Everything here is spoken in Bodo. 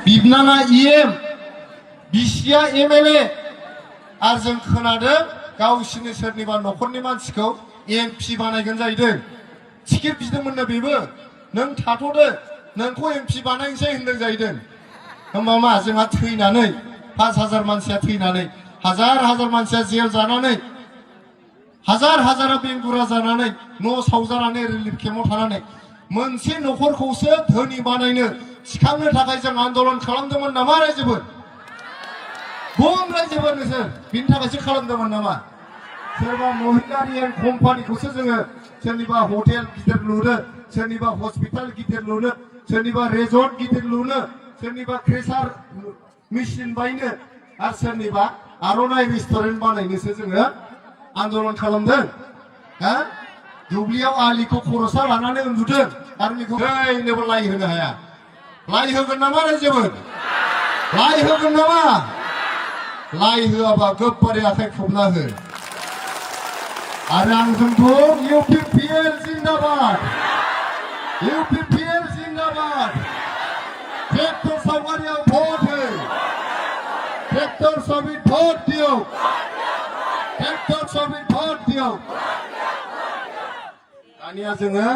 बिबनाङा EM बिसिया MLA आरो जों खोनादों गावसिनि सोरनिबा न'खरनि मानसिखौ MP बानायगोन जाहैदों। टिकेट बिदोंमोननो बेबो नों थाथ'दो नोंखौ MP बानायनोसै होनदों जाहैदों। होमबा मा जोंहा थैनानै 5,000 मानसिया थैनानै हाजार हाजार मानसिया जेल जानानै हाजार हाजारा बेंगुरा जानानै न' सावजानानै रिलिफ केम्पआव थानानै मोनसे न'खरखौसो धोनि बानायनो थिखांनो थाखाय जों आन्दोलन खालामदोंमोन नामा रायजोफोर? बुं रायजोफोर नोंसोर बिनि थाखायसो खालामदोंमोन नामा? सोरबा महिलारियान कम्पानिखौसो जोङो सोरनिबा हटेल गिदिर लुनो, सोरनिबा हस्पिटाल गिदिर लुनो, सोरनिबा रेजर्ट गिदिर लुनो, सोरनिबा क्रेसार मेसिन बायनो आरो सोरनिबा आर'नाइ रेस्टुरेन्ट बानायनोसो जोङो आन्दोलन खालामदों। हा दुब्लियाव आलिखौ खर'सा लानानै उन्दुदों आरो बेखौ हैनोबो लाइ होनो हाया। लाइ होगोन नामा रायजोफोर? लाइ होगोन नामा? लाइ होआबा गोबारै आखाइ खबना हो। आरो आंजों बुं UPPL जिन्दाबाद, UPPL जिन्दाबाद। ट्रेक्टर सावगारियाव भट हो, ट्रेक्टर ছবিত ভোট দিয়ক, ट्रेक्टर ছবিত ভোट দিয়ক। दानिया जोङो